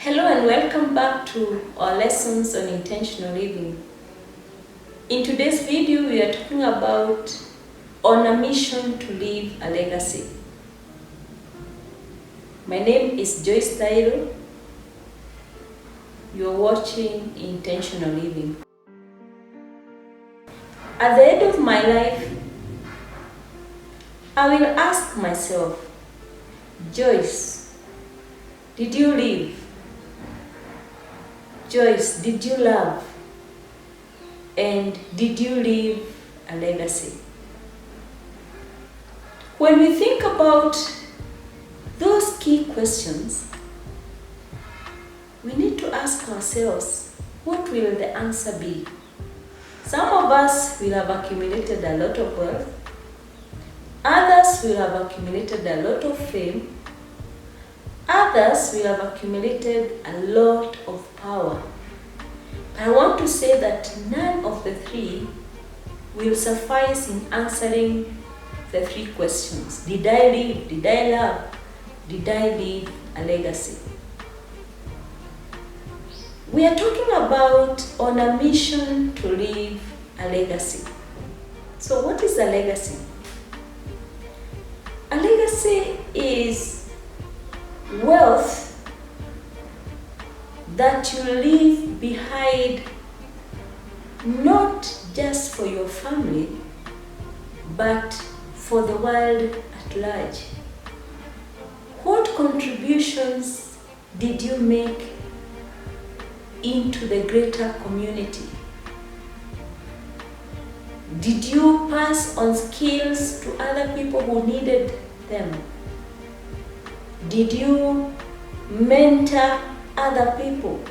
Hello and welcome back to our lessons on intentional living. In today's video, we are talking about on a mission to leave a legacy. My name is Joyce Tairo. You are watching Intentional Living. At the end of my life, I will ask myself, Joyce, did you live? Joyce, did you love? And did you leave a legacy? When we think about those key questions, we need to ask ourselves, what will the answer be? Some of us will have accumulated a lot of wealth. Others will have accumulated a lot of fame. Others will have accumulated a lot of power. I want to say that none of the three will suffice in answering the three questions. Did I live? Did I love? Did I leave a legacy? We are talking about on a mission to leave a legacy. So what is a legacy? A legacy is wealth that you leave behind, not just for your family, but for the world at large. What contributions did you make into the greater community? Did you pass on skills to other people who needed them? Did you mentor other people?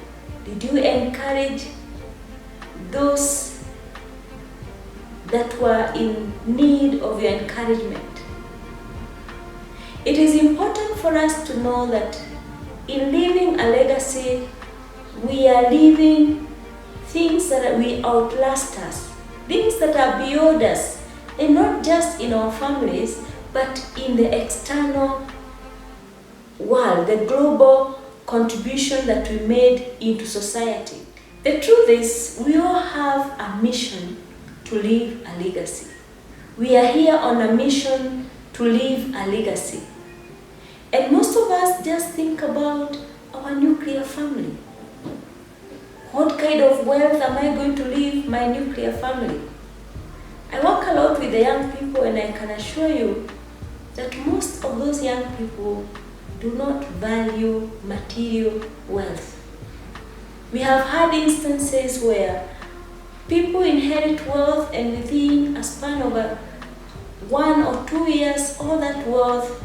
Did you encourage those that were in need of your encouragement? It is important for us to know that in leaving a legacy, we are leaving things that will outlast us, things that are beyond us, and not just in our families, but in the external world, the global contribution that we made into society. The truth is, we all have a mission to leave a legacy. We are here on a mission to leave a legacy. And most of us just think about our nuclear family. What kind of wealth am I going to leave my nuclear family? I work a lot with the young people, and I can assure you that most of those young people do not value material wealth. We have had instances where people inherit wealth, and within a span of 1 or 2 years, all that wealth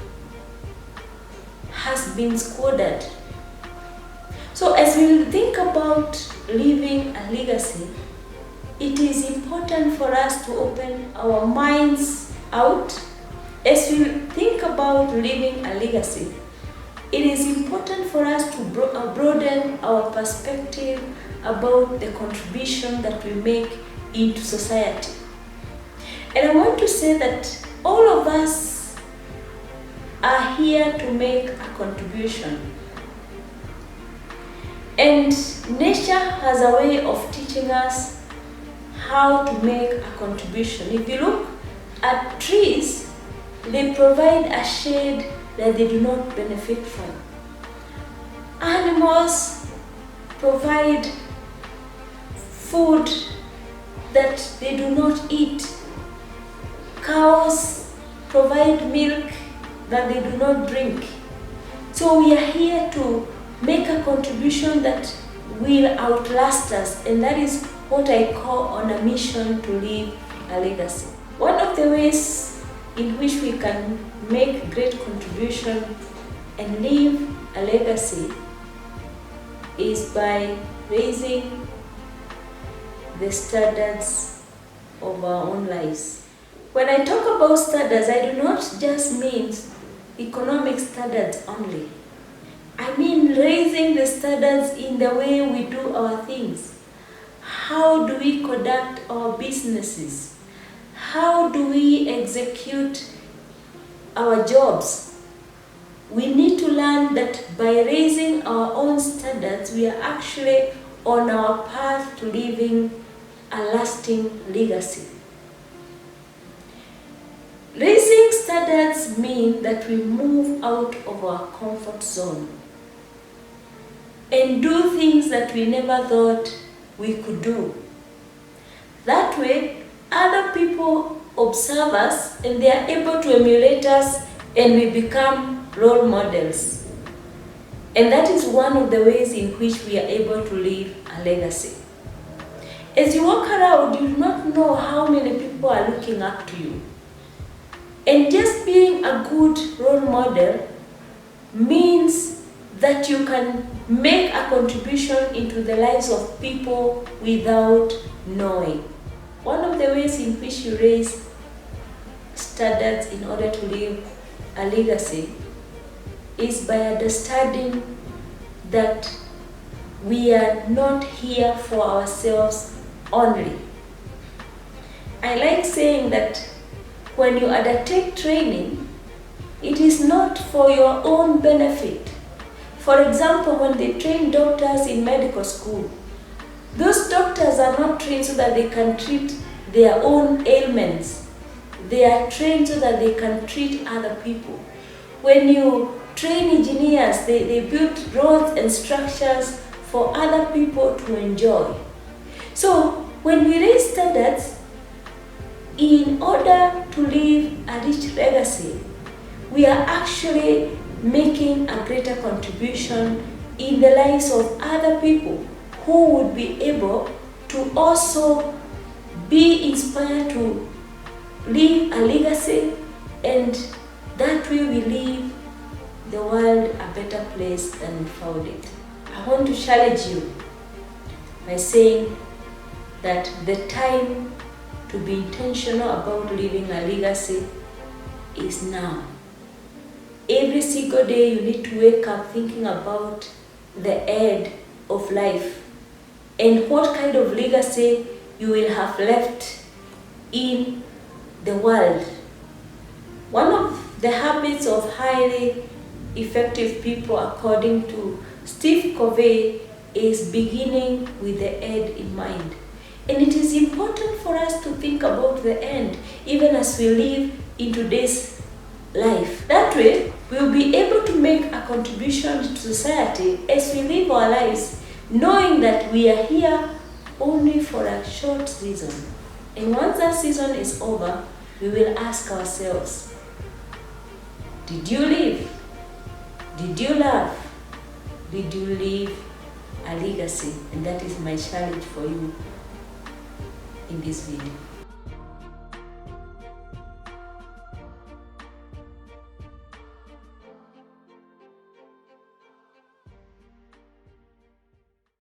has been squandered. So as we think about leaving a legacy, it is important for us to open our minds out. As we think about leaving a legacy, it is important for us to broaden our perspective about the contribution that we make into society. And I want to say that all of us are here to make a contribution. And nature has a way of teaching us how to make a contribution. If you look at trees, they provide a shade that they do not benefit from. Animals provide food that they do not eat. Cows provide milk that they do not drink. So we are here to make a contribution that will outlast us, and that is what I call on a mission to leave a legacy. One of the ways in which we can make great contribution and leave a legacy is by raising the standards of our own lives. When I talk about standards, I do not just mean economic standards only. I mean raising the standards in the way we do our things. How do we conduct our businesses? How do we execute our jobs? We need to learn understand that by raising our own standards, we are actually on our path to leaving a lasting legacy. Raising standards mean that we move out of our comfort zone and do things that we never thought we could do. That way, other people observe us and they are able to emulate us and we become role models. And that is one of the ways in which we are able to leave a legacy. As you walk around, you do not know how many people are looking up to you. And just being a good role model means that you can make a contribution into the lives of people without knowing. One of the ways in which you raise standards in order to leave a legacy is by understanding that we are not here for ourselves only. I like saying that when you undertake training, it is not for your own benefit. For example, when they train doctors in medical school, those doctors are not trained so that they can treat their own ailments. They are trained so that they can treat other people. When you train engineers, they build roads and structures for other people to enjoy. So when we raise standards, in order to leave a rich legacy, we are actually making a greater contribution in the lives of other people who would be able to also be inspired to leave a legacy, and that way we leave the world a better place than we found it. I want to challenge you by saying that the time to be intentional about leaving a legacy is now. Every single day you need to wake up thinking about the end of life and what kind of legacy you will have left in the world. One of the habits of highly effective people, according to Steve Covey, is beginning with the end in mind. And it is important for us to think about the end even as we live in today's life. That way, we will be able to make a contribution to society as we live our lives, knowing that we are here only for a short season. And once that season is over, we will ask ourselves, did you live? Did you love? Did you leave a legacy? And that is my challenge for you in this video.